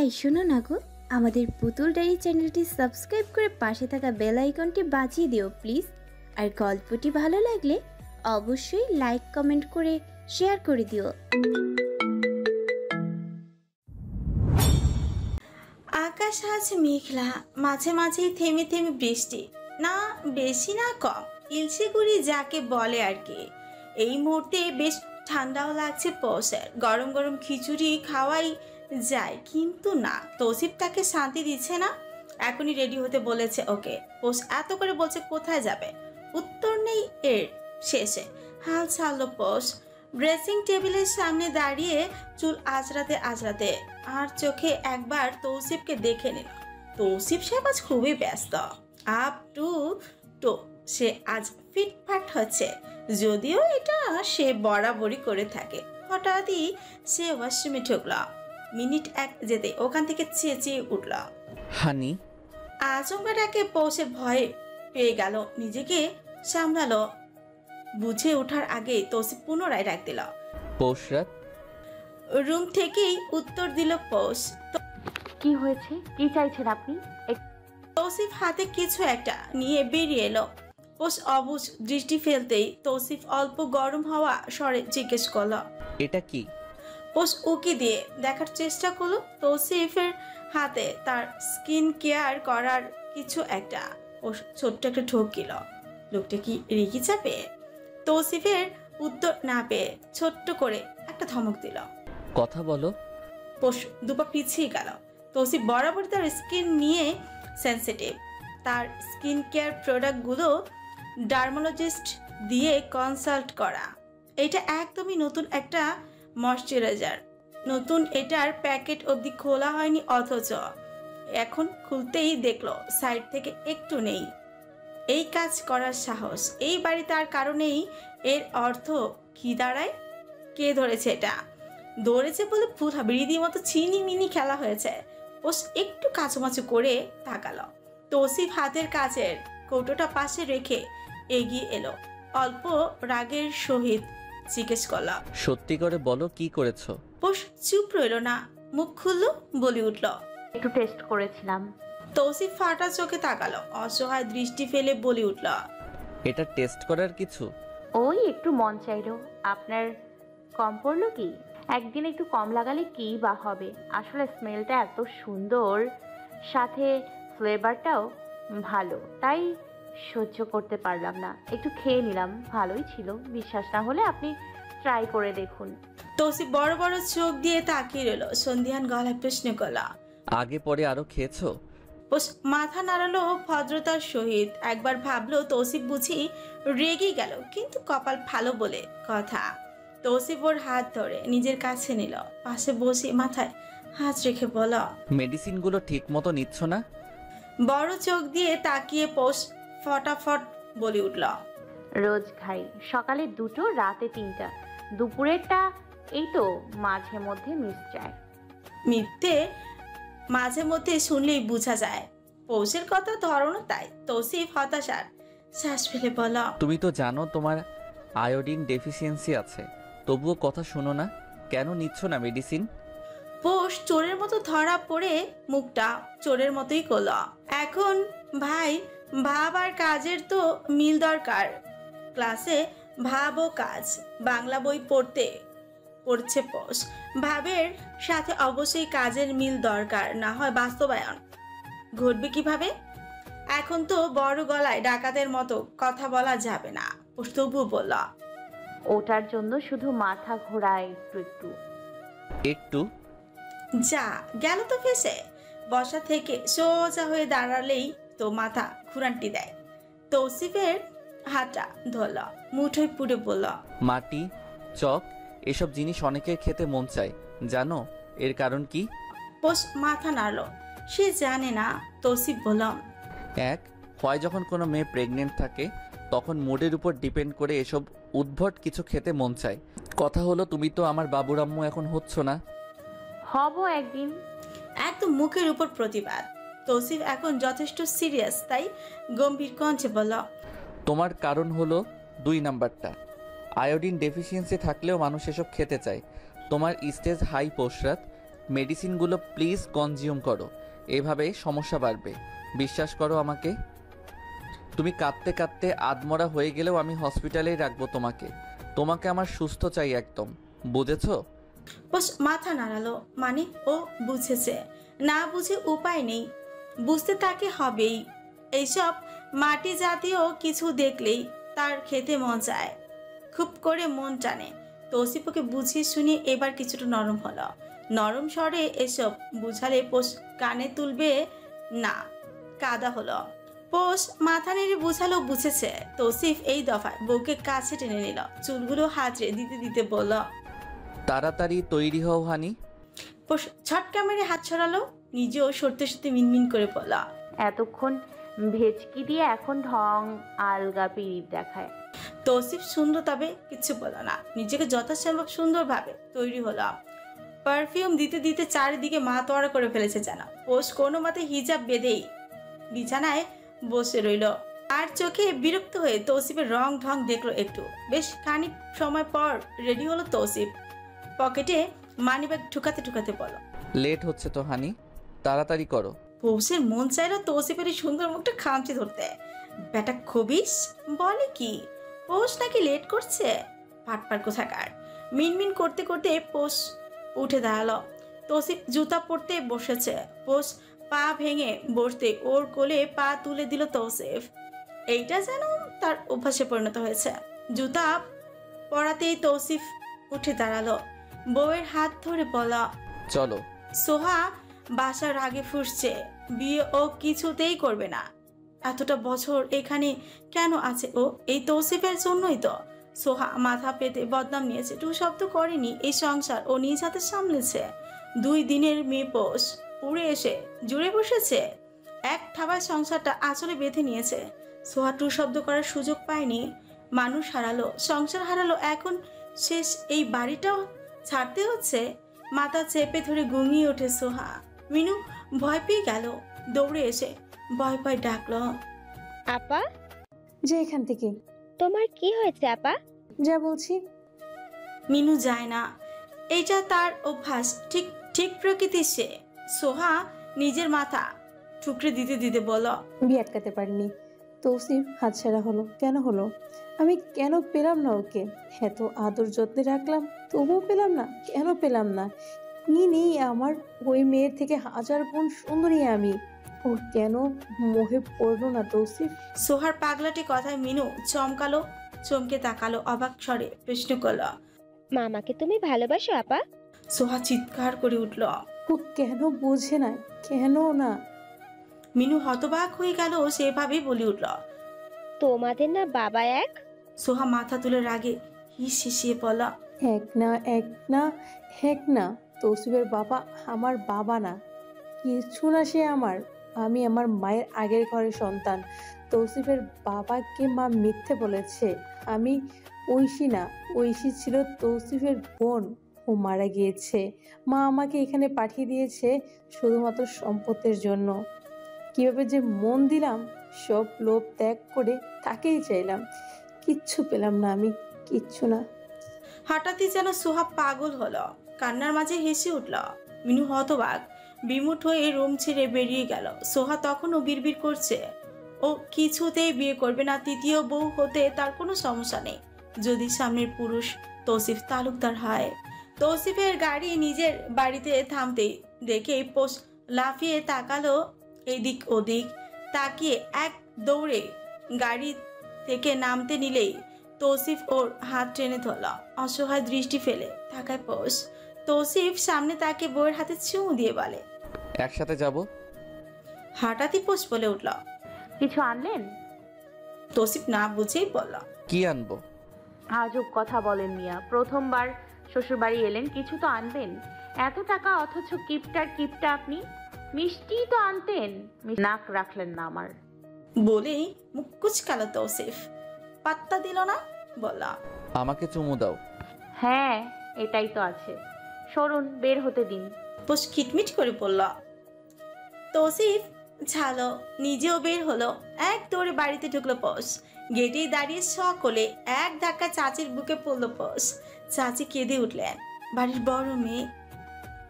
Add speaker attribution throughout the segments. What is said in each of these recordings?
Speaker 1: এই শোনো না গো, আমাদের পুতুল ডায়েরি চ্যানেলটি সাবস্ক্রাইব করে পাশে থাকা বেল আইকনটি বাজিয়ে দিও প্লিজ। আর গল্পটি ভালো লাগলে অবশ্যই লাইক কমেন্ট করে শেয়ার করে দিও।
Speaker 2: আকাশ আজ মেঘলা, মাঝে মাঝেই থেমে থেমে বৃষ্টি, না বেশি না কম, ইলশেগুড়ি যাকে বলে আর কি। এই মুহূর্তে বেশ ঠান্ডাও লাগছে পৌষের, গরম গরম খিচুড়ি খাওয়াই যায়, কিন্তু না, তৌসিফ তাকে শান্তি দিচ্ছে না। এখনই রেডি হতে বলেছে ওকে, পৌষ এত করে বলছে কোথায় যাবে, উত্তর নেই এর। শেষে হাল ছাড়লো পৌষ, ড্রেসিং টেবিলের সামনে দাঁড়িয়ে চুল আঁচড়াতে আঁচড়াতে আর চোখে একবার তৌসিফকে দেখে নিল। তৌসিফ সাহেব আজ খুবই ব্যস্ত, আপ টু তো সে আজ ফিটফাট হচ্ছে, যদিও এটা সে বরাবরই করে থাকে। হঠাৎই সে ওয়াশরুমে ঢুকল, মিনিট এক যেতে ওখান থেকে চেঁচিয়ে উঠল,
Speaker 3: হানি।
Speaker 2: আচমকাটাকে পৌঁছে ভয়ে পেয়ে গেল, নিজেকে সামলালো। বুঝে ওঠার আগেই তৌসিফ পুনরায় ডাক দিল,
Speaker 3: পৌষরাত।
Speaker 2: রুম থেকেই উত্তর দিল পৌষ।
Speaker 4: কি হয়েছে, কি চাইছেন আপনি?
Speaker 2: তৌসিফ হাতে কিছু একটা নিয়ে বেরিয়ে এলো। পৌষ অবুঝ দৃষ্টি ফেলতেই তৌসিফ অল্প গরম হওয়া স্বরে জিজ্ঞেস করল,
Speaker 3: এটা কি?
Speaker 2: পৌষ উকি দিয়ে দেখার চেষ্টা করলো তৌসিফের হাতে তার স্কিন কেয়ার করার কিছু একটা। পৌষ ছোট্ট একটা ঠকিল, লোকটা কি রেগে যাবে? তৌসিফের উত্তর না পেয়ে ছোট্ট করে একটা ধমক দিল।
Speaker 3: কথা বলো।
Speaker 2: পৌষ দুপা পিছিয়ে গেল। তৌসিফ বরাবর তার স্কিন নিয়ে সেন্সিটিভ, তার স্কিন কেয়ার প্রোডাক্টগুলো ডার্মোলজিস্ট দিয়ে কনসাল্ট করা। এটা একদমই নতুন একটা ময়শ্চারাইজার, নতুন, এটার প্যাকেট অবধি খোলা হয়নি, অথচ এখন খুলতেই দেখলো সাইড থেকে একটু নেই। এই কাজ করার সাহস এই বাড়ি তার কারণেই। এর অর্থ কি দাঁড়ায়? কে ধরেছে এটা? ধরেছে বলে ভুল হবে, রীতিমতো চিনি মিনি খেলা হয়েছে। পোষ একটু কাচুমাচু করে তাকালো। তৌসিফ হাতের কাছের কৌটোটা পাশে রেখে এগিয়ে এলো, অল্প রাগের সহিত জিজ্ঞেস করল,
Speaker 3: সত্যি করে বলো কি করেছো?
Speaker 2: পোষ চুপ রইল না, মুখ খুললো, বলে উঠল,
Speaker 4: একটু টেস্ট করেছিলাম।
Speaker 2: তৌসিফ ফাটা চোখে তাকালো, অসহায় দৃষ্টি ফেলে বলে উঠল,
Speaker 3: এটা টেস্ট করার কিছু?
Speaker 4: ওই একটু মন চাইলো। আপনার কম পড়লো কি? একদিন একটু কম লাগালে কি বা হবে, আসলে স্মেলটা এত সুন্দর, সাথে ফ্লেভারটাও ভালো, তাই সহ্য করতে পারলাম না, একটু খেয়ে নিলাম। ভালোই ছিল, বিশ্বাস না হলে আপনি ট্রাই করে দেখুন।
Speaker 2: তৌসিফ বড় বড় চোখ দিয়ে তাকিয়ে রইল, সন্ধিয়ান গলায় প্রশ্ন করলা,
Speaker 3: আগে পরে আরো খেয়েছো?
Speaker 2: মাথা নাড়ালো ভদ্রতার সহিত। একবার ভাবলো তৌসিফ বুঝি রেগে গেল, কিন্তু কপাল ভালো বলে কথা। তৌসিফ ওর হাত ধরে নিজের কাছে নিল, পাশে বসে মাথায় হাত রেখে বল,
Speaker 3: মেডিসিনগুলো ঠিক মতো নিচ্ছ না?
Speaker 2: বড় চোখ দিয়ে তাকিয়ে পোষ ফটাফট বলে উঠল,
Speaker 4: রোজ খাই, সকালে 2টো, রাতে 3টা, দুপুরেরটা এই তো মাঝে মধ্যে মিস যায়।
Speaker 2: মিথ্যে মাঝে মধ্যে শুনলেই বোঝা যায়। পৌষের কথা ধরনও তাই। তৌসিফ হতাশার শ্বাস ফেলে বল,
Speaker 3: তুমি তো জানো তোমার আয়োডিন ডেফিসিয়েন্সি আছে, তবুও কথা শোনো না, কেন নিচ্ছ না মেডিসিন?
Speaker 2: পোষ চোরের মতো ধরা পড়ে মুখটা চোরের মতোই করল। এখন ভাই ভাব আর কাজের তো মিল দরকার। ক্লাসে ভাব ও কাজ বাংলা বই পড়ছে পোষ। ভাবের সাথে অবশ্যই কাজের মিল দরকার, না হয় বাস্তবায়ন ঘটবে কিভাবে? এখন তো বড় গলায় ডাকাতের মতো কথা বলা যাবে না। পোষ তবুও বলল,
Speaker 4: ওটার জন্য শুধু মাথা ঘোরায় একটু একটু।
Speaker 3: একটু?
Speaker 2: যা গেল তো ফেসে। বসা থেকে সোজা হয়ে দাঁড়ালেই তো মাথা ঘুরান্টি দেয়। তৌসিফের হাতটা ধরল, মুঠোয় পুড়ে বলল,
Speaker 3: মাটি, চক এসব জিনিস অনেকের খেতে মন চায়, জানো এর কারণ কি?
Speaker 2: পোষ মাথা নাড়ল, সে জানে না। তৌসিফ বলল,
Speaker 3: এক হয় যখন কোনো মেয়ে প্রেগনেন্ট থাকে তখন মুডের উপর ডিপেন্ড করে এসব উদ্ভট কিছু খেতে মন চায়। কথা হলো তুমি তো আমার বাবুরাম্মু এখন হচ্ছ না।
Speaker 4: হব একদিন।
Speaker 2: একদম মুখের উপর প্রতিবাদ। তৌসিফ এখন যথেষ্ট সিরিয়াস, তাই গম্ভীর কণ্ঠে বলল,
Speaker 3: তোমার কারণ হলো 2 নাম্বারটা, আয়োডিন ডেফিসিয়েন্সি থাকলেও মানুষ এসব খেতে চায়। তোমার স্টেজ হাই পৌষরাত, মেডিসিনগুলো প্লিজ কনজিউম করো, এভাবে সমস্যা বাড়বে। বিশ্বাস করো আমাকে। তুমি কাঁদতে কাঁদতে আধমরা হয়ে গেলেও আমি হসপিটালেই রাখবো তোমাকে। তোমাকে আমার সুস্থ চাই একদম, বুঝেছো?
Speaker 2: বস মাথা নাড়ালো, মানে ও বুঝেছে। না বুঝে উপায় নেই, বুঝতে তাকে হবেই। এইসব মাটি জাতীয় কিছু দেখলেই তার খেতে মন চায়, খুব করে মন টানে। তৌসিফ ওকে বুঝিয়ে শুনিয়ে এবার কিছুটা নরম হলো। নরম স্বরে এসব বুঝালে পোষ কানে তুলবে না, কাদা হলো। পোষ মাথা নেড়ে বুঝালো বুঝেছে। তৌসিফ এই দফায় বউকে কাছে টেনে নিল, চুলগুলো হাতড়ে দিতে দিতে বলল,
Speaker 3: তাড়াতাড়ি তৈরি হও হানি।
Speaker 2: পোষ ছটকা মেরে হাত ছড়ালো, নিজেও সরতে সরতে মিনমিন করে বলল,
Speaker 4: এতক্ষণ ভেচকি দিয়ে এখন ঢং আলগা পিরিত দেখায়।
Speaker 2: তৌসিফ সুন্দর তবে কিছু বলল না, নিজেকে যথাসম্ভব সুন্দরভাবে তৈরি হলো। পারফিউম দিতে দিতে চারিদিকে মাতোয়ারা করে ফেলেছে যেন। পোষ কোনো মতে হিজাব বেঁধেই বিছানায় বসে রইল, আর চোখে বিরক্ত হয়ে তৌসিফের রং ঢং দেখলো একটু। বেশ খানিক সময় পর রেডি হলো তৌসিফ, পকেটে মানিব্যাগ ঢুকাতে ঢুকাতে বলল,
Speaker 3: লেট হচ্ছে তো হানি, তাড়াতাড়ি করো।
Speaker 2: পৌষের মন চাইলো তৌসিফের এই সুন্দর মুখটা খামচে ধরতে। বেটা খবিস বলে কি, পৌষ নাকি লেট করছে? পাটপার কোথাকার। মিনমিন করতে করতে পৌষ উঠে দাঁড়ালো। তৌসিফ জুতা পরতে বসেছে, পৌষ পা ভেঙে বসতে ওর কোলে পা তুলে দিল তৌসিফ। এইটা যেন তার অভ্যাসে পরিণত হয়েছে। জুতা পরাতেই তৌসিফ উঠে দাঁড়ালো, বউয়ের হাত ধরে বলা,
Speaker 3: চলো।
Speaker 2: সোহা বাসার আগে ফুসছে, বিয়ে ও কিছুতেই করবে না। এতটা বছর এখানে কেন আছে ও? এই তৌসিফের জন্যই তো। সোহা মাথা পেতে বদনাম নিয়েছে, টু শব্দ করেনি। এই সংসার ও নিজ হাতে সামলেছে। 2 দিনের মেয়ে পোষ উড়ে এসে জুড়ে বসেছে, এক থাবায় সংসারটা আঁচলে বেঁধে নিয়েছে। সোহা টু শব্দ করার সুযোগ পায়নি। মানুষ হারালো, সংসার হারালো, এখন শেষ এই বাড়িটাও ছাড়তে হচ্ছে। মাথা চেপে ধরে গুঙিয়ে ওঠে সোহা। মিনু ভয় পেয়ে গেল, দৌড়ে এসে ভয় ভয় ডাকলো,
Speaker 5: আপা,
Speaker 6: যে এখান থেকে
Speaker 5: তোমার কি হয়েছে আপা?
Speaker 6: যা বলছি।
Speaker 2: মিনু যায় না, এইটা তার অভ্যাস, ঠিক ঠিক প্রকৃতির সে। সোহা নিজের মাথা ঠুকরে দিতে দিতে বলল,
Speaker 6: বিয়ে আটকাতে পারিনি। তৌসিফ হাতছাড়া হলো, কেন হলো? আমি কেন পেলাম না ওকে? এত আদর যত্নে রাখলাম, তবুও পেলাম না। কেন পেলাম না? কি নেই আমার ওই মেয়ের থেকে 1000 গুণ সুন্দরী আমি? ও কেন মোহে পড়লো না তৌসিফ?
Speaker 2: সোহার পাগলাটি কথায় মিনু চমকালো, চমকে তাকালো, অবাক স্বরে প্রশ্ন করলো,
Speaker 5: মামাকে তুমি ভালোবাসো আপা?
Speaker 2: সোহা চিৎকার করে উঠল।
Speaker 6: ও কেন বোঝে না? কেন না?
Speaker 2: মিনু হতবাক হয়ে গেল, সেভাবেই বলে উঠল।
Speaker 5: তোমাদের না বাবা এক?
Speaker 2: সোহা মাথা তুলে রাগে হিস হিসিয়ে বলল,
Speaker 6: এক না, এক না, এক না। তৌসিফের বাবা আমার বাবা না, কিছু না সে আমার। আমি আমার মায়ের আগের ঘরের সন্তান। তৌসিফের বাবাকে মা মিথ্যে বলেছে। আমি ঐশী না, ঐশী ছিল তৌসিফের বোন। ও মারা গিয়েছে। মা আমাকে এখানে পাঠিয়ে দিয়েছে শুধুমাত্র সম্পত্তির জন্য। কিভাবে যে মন দিলাম, সব লোভ ত্যাগ করে তাকেই চাইলাম। কিচ্ছু পেলাম না আমি, কিচ্ছু না।
Speaker 2: হঠাৎই যেন সোহা পাগল হলো, কান্নার মাঝে হেসে উঠল। মিনু হতবাক, বিমুঠ হয়ে রুম ছেড়ে বেরিয়ে গেল। সোহা তখনও বিড়বিড় করছে, ও কিছুতেই বিয়ে করবে না। তৃতীয় বউ হতে তার কোনো সমস্যা নেই, যদি সামনের পুরুষ তৌসিফ তালুকদার হয়। তৌসিফের গাড়ি নিজের বাড়িতে থামতেই দেখে পোষ লাফিয়ে তাকালো এদিক ওদিক। তাকিয়ে এক দৌড়ে গাড়ি থেকে নামতে নিলেই তৌসিফ ওর হাত টেনে ধরল। অসহায় দৃষ্টি ফেলে থাকায় পোষ। তৌসিফ সামনে তাকে বউয়ের হাতে চুমু দিয়ে বলে,
Speaker 3: একসাথে যাব।
Speaker 2: হঠাৎই পোষ বলে উঠল।
Speaker 4: কিছু আনলেন?
Speaker 2: তৌসিফ না বুঝেই বলল,
Speaker 3: কি আনবো?
Speaker 4: আজব কথা বলেন মিয়া, প্রথমবার শ্বশুরবাড়ি এলেন, কিছু তো আনবেন। এত টাকা অথচ কিপটা আপনি। মিষ্টি তো আনতেন, নাক রাখলেন না আমার।
Speaker 2: বলেই মুখ কুচকালো তৌসিফ। পাত্তা দিল না, বলল,
Speaker 3: আমাকে চুমু দাও।
Speaker 4: হ্যাঁ, এটাই তো আছে, সরুন, বের হতে দিন।
Speaker 2: পোষ খিটমিট করে বলল। তৌসিফ ঝালো, নিজেও বের হলো। এক দৌড়ে বাড়িতে ঢুকলো পোষ। গেটেই দাঁড়িয়ে সকলে এক ধাক্কা চাচির বুকে পড়লো পোষ। চাচি কেঁদে উঠলেন। বাড়ির বড় মেয়ে,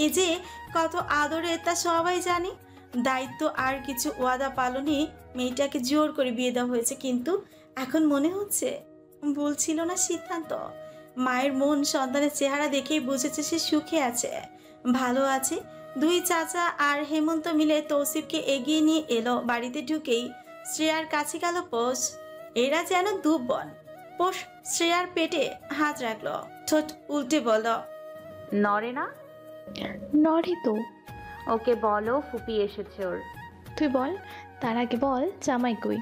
Speaker 2: এ যে কত আদরে তা সবাই জানে। দায়িত্ব আর কিছু ওয়াদা পালনে মেয়েটাকে জোর করে বিয়ে দেওয়া হয়েছে, কিন্তু এখন মনে হচ্ছে ভুল ছিল না সিদ্ধান্ত। মায়ের মন সন্তানের চেহারা দেখেই বুঝেছে সে সুখে আছে, ভালো আছে। দুই চাচা আর হেমন্ত মিলে তৌসিফকে এগিয়ে নিয়ে এলো। বাড়িতে ঢুকেই শ্রেয়ার কাছে গেল পোষ। এরা যেন দু বোন। পোষ শ্রেয়ার পেটে হাত রাখলো, ঠোঁট উল্টে বলল,
Speaker 4: নড়ে না?
Speaker 7: নড়ে তো।
Speaker 4: ওকে বলো ফুপি এসেছে ওর।
Speaker 7: তুই বল, তার আগে বল জামাই কই?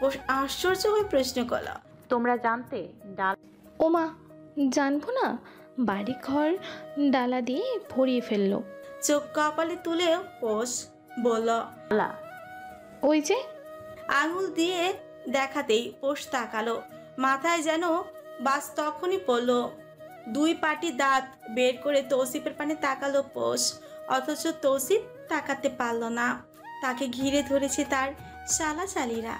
Speaker 2: পোষ আশ্চর্য হয়ে প্রশ্ন করল,
Speaker 4: তোমরা জানতে ডাল
Speaker 7: ওমা, জানবো না? বাড়ি ঘর ডালা দিয়ে ভরিয়ে ফেললো।
Speaker 2: চোখ কপালে তুলে পোষ বলল,
Speaker 4: ডালা?
Speaker 7: ওই যে।
Speaker 2: আঙুল দিয়ে দেখাতেই পোষ তাকালো। মাথায় যেন বাস তখনই পড়ল। দুই পাটি দাঁত বের করে তৌসিফের পানে তাকালো পোষ, অথচ তৌসিফ তাকাতে পারল না। তাকে ঘিরে ধরেছে তার শালাশালিরা।